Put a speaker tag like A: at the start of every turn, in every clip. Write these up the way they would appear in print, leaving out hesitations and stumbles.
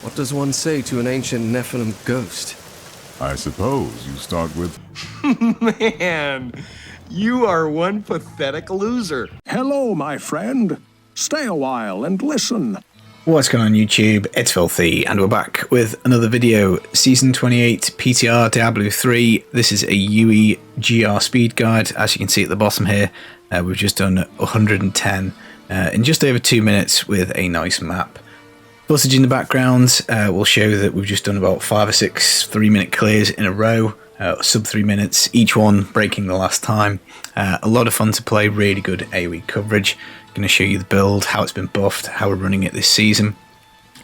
A: What does one say to an ancient Nephilim ghost?
B: I suppose you start with...
C: Man, you are one pathetic loser.
D: Hello, my friend. Stay a while and listen.
E: What's going on YouTube? It's Filthy and we're back with another video. Season 28 PTR Diablo 3. This is a UE GR speed guide. As you can see at the bottom here, we've just done 110 in just over 2 minutes with a nice map. Footage in the background will show that we've just done about 5 or 6 3-minute clears in a row, sub 3 minutes, each one breaking the last time. A lot of fun to play, really good AoE coverage. Going to show you the build, how it's been buffed, how we're running it this season,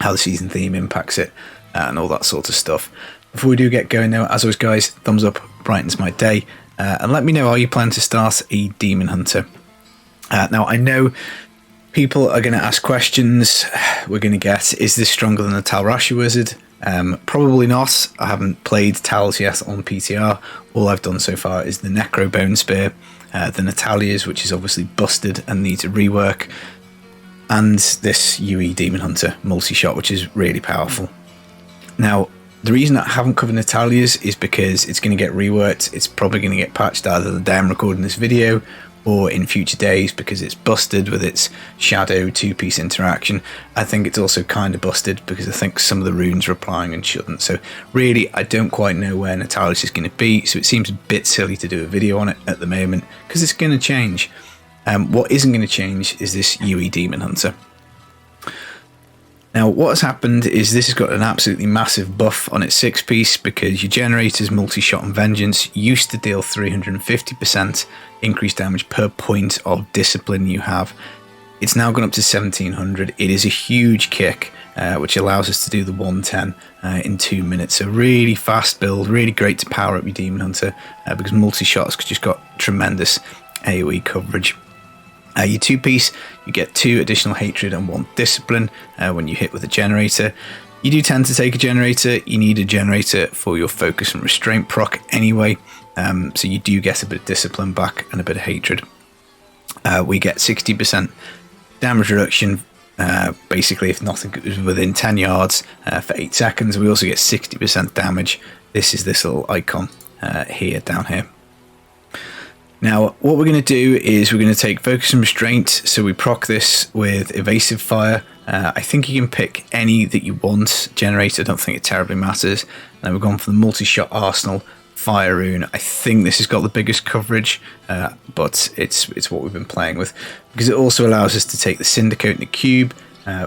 E: how the season theme impacts it, and all that sort of stuff. Before we do get going though, as always guys, thumbs up brightens my day, and let me know how you plan to start a Demon Hunter. Now I know people are going to ask questions. We're going to get, is this stronger than the Tal'Rashi Wizard? Probably not. I haven't played Tal's yet on PTR. All I've done so far is the Necro Bone Spear, the Natalia's, which is obviously busted and needs a rework, and this UE Demon Hunter Multishot, which is really powerful. Now, the reason I haven't covered Natalia's is because it's going to get reworked. It's probably going to get patched either the day I'm recording this video or in future days because it's busted with its shadow 2-piece interaction. I think it's also kind of busted because I think some of the runes are applying and shouldn't. So really, I don't quite know where Natalia's is going to be, so it seems a bit silly to do a video on it at the moment because it's going to change. What isn't going to change is this UE Demon Hunter. Now, what has happened is this has got an absolutely massive buff on its 6-piece because your generators, Multishot and Vengeance, used to deal 350% increased damage per point of discipline you have. It's now gone up to 1700. It is a huge kick, which allows us to do the 110 in 2 minutes. So really fast build, really great to power up your Demon Hunter because Multishot's just got tremendous AoE coverage. Your 2-piece, you get 2 additional hatred and 1 discipline when you hit with a generator. You do tend to take a generator. You need a generator for your focus and restraint proc anyway, so you do get a bit of discipline back and a bit of hatred. We get 60% damage reduction, basically if nothing is within 10 yards for 8 seconds. We also get 60% damage. This is this little icon here, down here. Now, what we're going to do is we're going to take Focus and Restraint, so we proc this with Evasive Fire. I think you can pick any that you want. Generator, I don't think it terribly matters. And then we've gone for the Multishot Arsenal Fire Rune. I think this has got the biggest coverage, but it's what we've been playing with. Because it also allows us to take the Syndicate and the Cube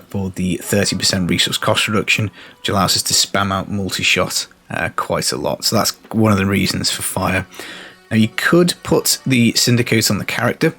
E: for the 30% resource cost reduction, which allows us to spam out Multishot quite a lot. So that's one of the reasons for Fire. Now you could put the Syndicate on the character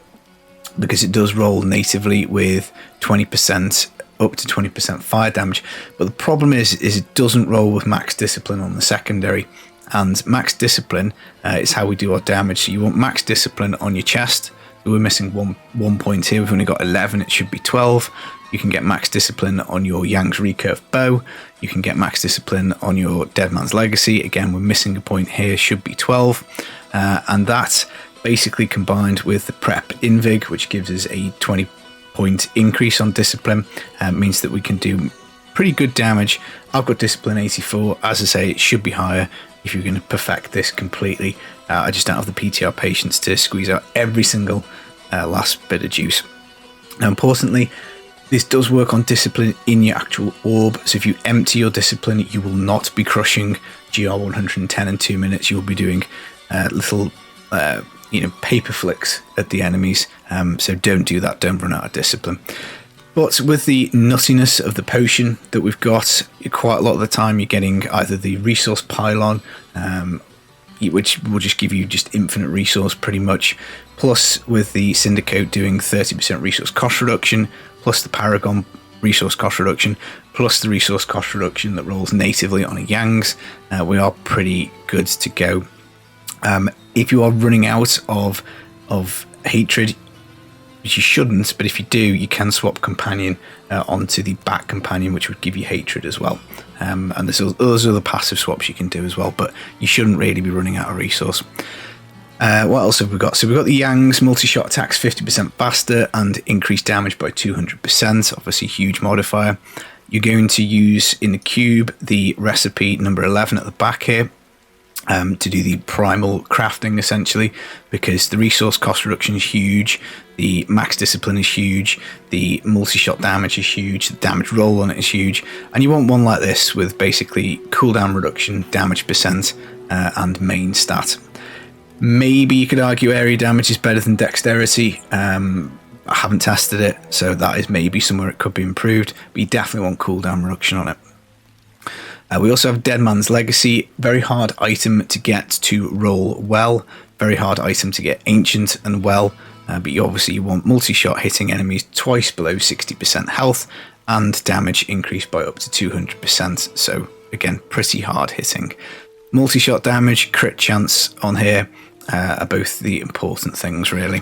E: because it does roll natively with 20% up to 20% fire damage, but the problem is it doesn't roll with max discipline on the secondary, and max discipline is how we do our damage. So you want max discipline on your chest. We're missing one point here. We've only got 11. It should be 12. You can get max discipline on your Yang's recurve bow. You can get max discipline on your Dead Man's Legacy. Again, we're missing a point here. Should be 12. And that basically combined with the prep invig, which gives us a 20-point increase on discipline, means that we can do pretty good damage. I've got discipline 84. As I say, it should be higher if you're going to perfect this completely. I just don't have the PTR patience to squeeze out every single last bit of juice. Now, importantly, this does work on discipline in your actual orb. So if you empty your discipline, you will not be crushing GR 110 in 2 minutes. You'll be doing little paper flicks at the enemies, so don't do that. Don't run out of discipline. But with the nuttiness of the potion that we've got, quite a lot of the time you're getting either the resource pylon, which will just give you just infinite resource pretty much, plus with the Syndicate doing 30% resource cost reduction, plus the Paragon resource cost reduction, plus the resource cost reduction that rolls natively on a Yang's. We are pretty good to go. If you are running out of hatred, which you shouldn't, but if you do, you can swap companion onto the back companion, which would give you hatred as well. And those are the passive swaps you can do as well, but you shouldn't really be running out of resource. What else have we got? So we've got the Yang's Multishot attacks 50% faster and increased damage by 200%. Obviously, huge modifier. You're going to use in the cube the recipe number 11 at the back here to do the primal crafting, essentially, because the resource cost reduction is huge, the max discipline is huge, the multi-shot damage is huge, the damage roll on it is huge, and you want one like this with basically cooldown reduction, damage percent, and main stat. Maybe you could argue area damage is better than dexterity. I haven't tested it, so that is maybe somewhere it could be improved, but you definitely want cooldown reduction on it. We also have Dead Man's Legacy, very hard item to get to roll well, very hard item to get ancient and well, but you obviously want multi-shot hitting enemies twice below 60% health and damage increased by up to 200%, so again, pretty hard hitting. Multi-shot damage, crit chance on here are both the important things, really.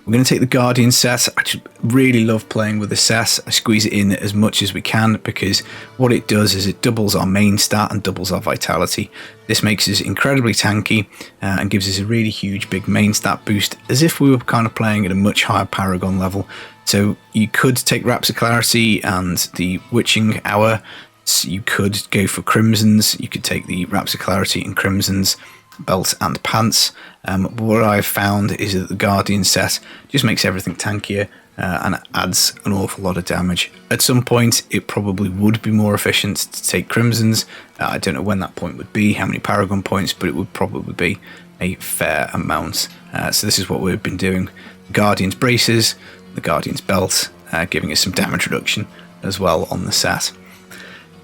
E: We're going to take the Guardian set. I just really love playing with the set. I squeeze it in as much as we can because what it does is it doubles our main stat and doubles our vitality. This makes us incredibly tanky and gives us a really huge big main stat boost as if we were kind of playing at a much higher Paragon level. So you could take Raps of Clarity and the Witching Hour. So you could go for Crimsons. You could take the Raps of Clarity and Crimsons, belt and pants. But what I've found is that the Guardian set just makes everything tankier and adds an awful lot of damage. At some point it probably would be more efficient to take Crimsons. I don't know when that point would be, how many Paragon points, but it would probably be a fair amount. So this is what we've been doing. The Guardian's braces, the Guardian's belt, giving us some damage reduction as well on the set.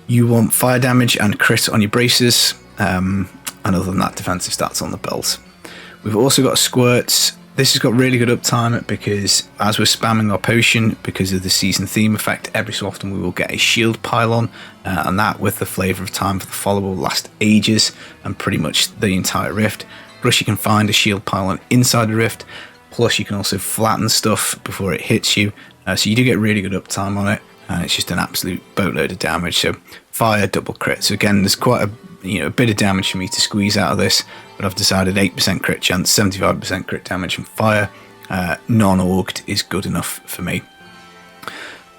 E: You want fire damage and crit on your braces, and other than that, defensive stats on the belt. We've also got squirts. This has got really good uptime because as we're spamming our potion, because of the season theme effect, every so often we will get a shield pylon, and that with the flavour of time for the follower will last ages and pretty much the entire rift. Plus you can find a shield pylon inside the rift, plus you can also flatten stuff before it hits you, so you do get really good uptime on it, and it's just an absolute boatload of damage. So fire, double crit. So again, there's quite a bit of damage for me to squeeze out of this, but I've decided 8% crit chance, 75% crit damage from fire, non-orged is good enough for me.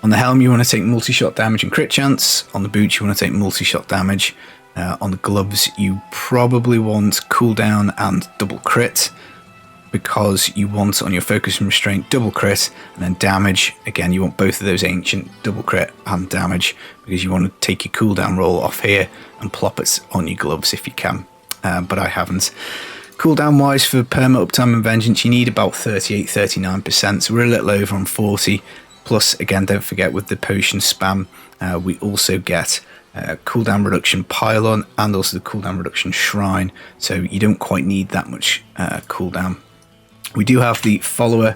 E: On the helm you want to take multi-shot damage and crit chance, on the boots you want to take multi-shot damage, on the gloves you probably want cooldown and double crit, because you want on your focus and restraint double crit and then damage. Again, you want both of those ancient, double crit and damage, because you want to take your cooldown roll off here and plop it on your gloves if you can, but I haven't. Cooldown wise for perma, uptime and vengeance you need about 38-39%, so we're a little over on 40. Plus again, don't forget with the potion spam we also get cooldown reduction pylon and also the cooldown reduction shrine, so you don't quite need that much cooldown. We do have the follower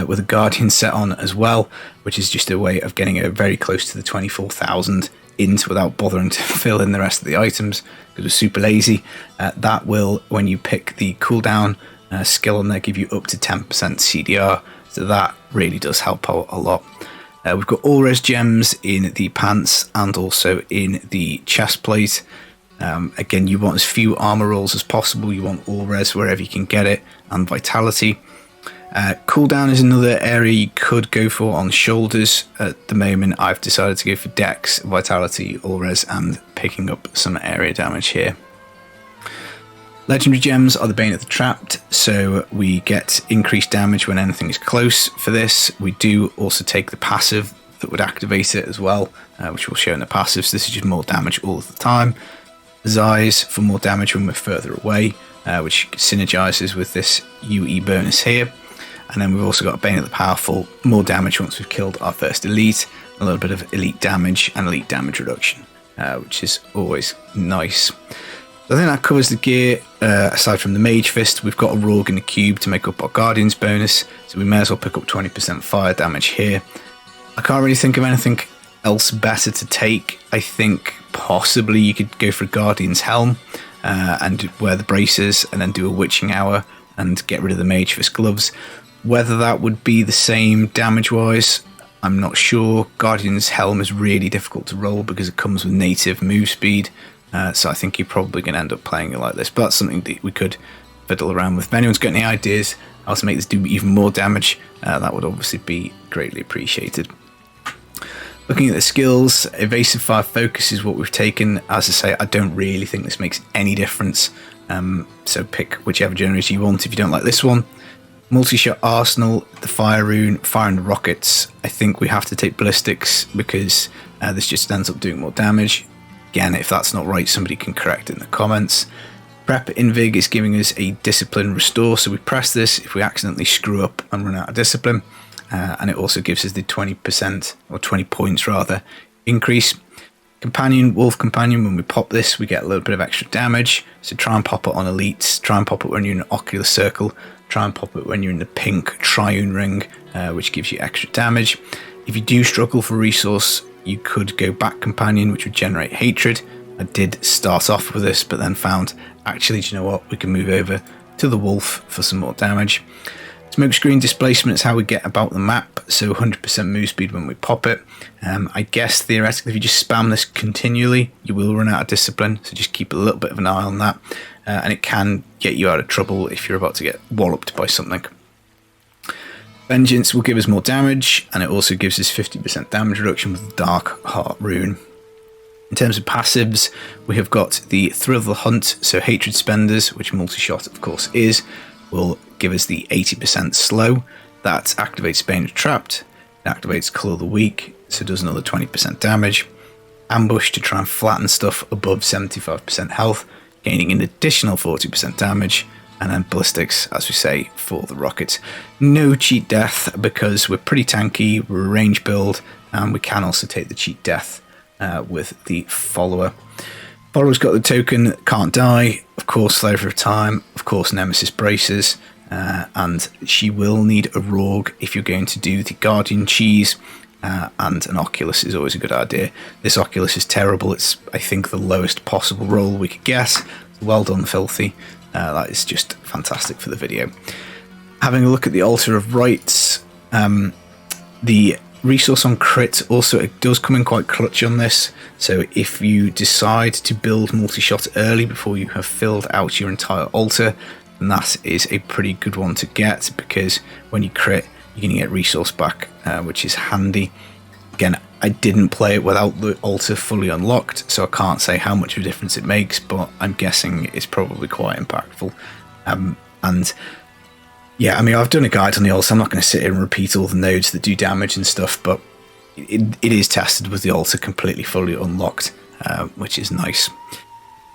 E: with a Guardian set on as well, which is just a way of getting it very close to the 24,000 int without bothering to fill in the rest of the items, because we're super lazy. That will, when you pick the cooldown skill on there, give you up to 10% CDR, so that really does help out a lot. We've got all res gems in the pants and also in the chest plate. Again, you want as few armor rolls as possible, you want all res wherever you can get it, and vitality. Cooldown is another area you could go for on shoulders. At the moment I've decided to go for dex, vitality, all res, and picking up some area damage here. Legendary gems are the Bane of the Trapped, so we get increased damage when anything is close for this. We do also take the passive that would activate it as well, which we'll show in the passive, so this is just more damage all of the time. Zais for more damage when we're further away, which synergizes with this UE bonus here. And then we've also got Bane of the Powerful, more damage once we've killed our first elite, a little bit of elite damage and elite damage reduction, which is always nice. So I think that covers the gear. Aside from the Mage Fist, we've got a Rogue in the cube to make up our Guardian's bonus, so we may as well pick up 20% fire damage here. I can't really think of anything else better to take. I think possibly you could go for a Guardian's Helm and wear the braces and then do a Witching Hour and get rid of the Mage Fist gloves. Whether that would be the same damage wise, I'm not sure. Guardian's Helm is really difficult to roll because it comes with native move speed, so I think you're probably going to end up playing it like this, but that's something that we could fiddle around with. If anyone's got any ideas how to make this do even more damage, that would obviously be greatly appreciated. Looking at the skills, Evasive Fire Focus is what we've taken. As I say, I don't really think this makes any difference. So pick whichever generator you want if you don't like this one. Multishot Arsenal, the Fire Rune, Fire and Rockets. I think we have to take Ballistics because this just ends up doing more damage. Again, if that's not right, somebody can correct it in the comments. Prep Invig is giving us a Discipline Restore, so we press this if we accidentally screw up and run out of Discipline. And it also gives us the 20%, or 20 points rather, increase. Companion, Wolf Companion, when we pop this, we get a little bit of extra damage. So try and pop it on Elites, try and pop it when you're in an Ocular Circle, try and pop it when you're in the pink Triune Ring, which gives you extra damage. If you do struggle for resource, you could go back Companion, which would generate Hatred. I did start off with this, but then found, actually, do you know what, we can move over to the Wolf for some more damage. Smokescreen Displacement is how we get about the map, so 100% move speed when we pop it. I guess theoretically if you just spam this continually, you will run out of Discipline, so just keep a little bit of an eye on that. And it can get you out of trouble if you're about to get walloped by something. Vengeance will give us more damage, and it also gives us 50% damage reduction with the Dark Heart Rune. In terms of passives, we have got the Thrill of the Hunt, so Hatred Spenders, which Multishot of course is, will give us the 80% slow. That activates Bane of Trapped, it activates Claw of the Weak, so it does another 20% damage. Ambush to try and flatten stuff above 75% health, gaining an additional 40% damage. And then Ballistics, as we say, for the rockets. No cheat death because we're pretty tanky, we're a range build, and we can also take the cheat death with the Follower. Follower's got the token Can't Die, of course Slaver of Time, of course Nemesis Braces, and she will need a Rogue if you're going to do the Guardian Cheese, and an Oculus is always a good idea. This Oculus is terrible, it's I think the lowest possible roll we could get. Well done, Filthy. That is just fantastic for the video. Having a look at the Altar of Rites, the resource on crit also, it does come in quite clutch on this. So if you decide to build Multishot early before you have filled out your entire altar, then that is a pretty good one to get, because when you crit, you're going to get resource back, which is handy. Again, I didn't play it without the altar fully unlocked, so I can't say how much of a difference it makes, but I'm guessing it's probably quite impactful. And yeah, I mean, I've done a guide on the altar, I'm not going to sit here and repeat all the nodes that do damage and stuff, but it is tested with the altar completely fully unlocked, which is nice.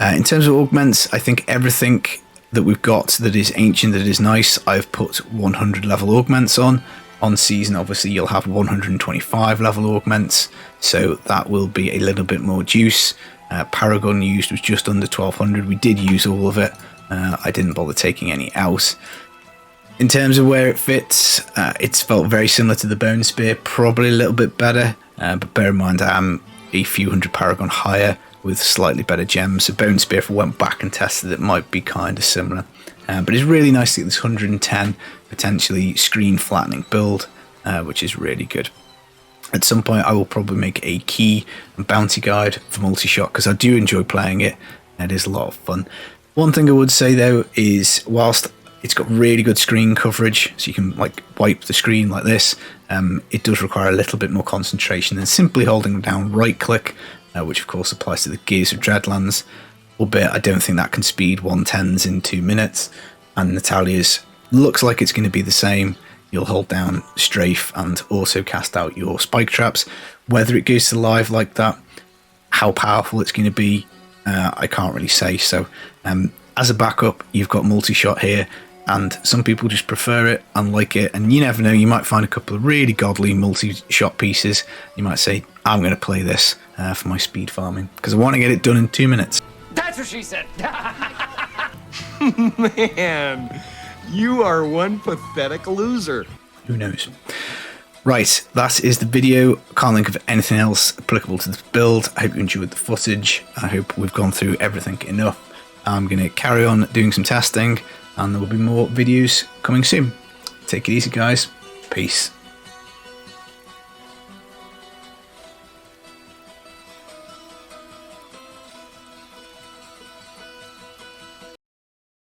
E: In terms of augments, I think everything that we've got that is ancient, that is nice, I've put 100 level augments on. On season, obviously, you'll have 125 level augments, so that will be a little bit more juice. Paragon used was just under 1200. We did use all of it. I didn't bother taking any out. In terms of where it fits, it's felt very similar to the Bone Spear, probably a little bit better, but bear in mind I am a few hundred Paragon higher with slightly better gems, so Bone Spear, if I went back and tested it, might be kind of similar. But it's really nice to get this 110 potentially screen flattening build, which is really good. At some point I will probably make a key and bounty guide for Multishot because I do enjoy playing it. It is a lot of fun. One thing I would say though is, whilst it's got really good screen coverage, so you can like wipe the screen like this, it does require a little bit more concentration than simply holding down right click, which of course applies to the Gears of Dreadlands. Albeit I don't think that can speed 110s in 2 minutes, and Natalia's looks like it's going to be the same. You'll hold down strafe and also cast out your spike traps. Whether it goes to live like that, how powerful it's going to be, I can't really say. So as a backup, you've got Multishot here, and some people just prefer it and like it, and you never know, you might find a couple of really godly Multishot pieces. You might say, I'm going to play this for my speed farming because I want to get it done in 2 minutes.
F: That's what she said.
C: Man, you are one pathetic loser.
E: Who knows? Right, that is the video. Can't think of anything else applicable to this build. I hope you enjoyed the footage. I hope we've gone through everything enough. I'm going to carry on doing some testing, and there will be more videos coming soon. Take it easy, guys. Peace.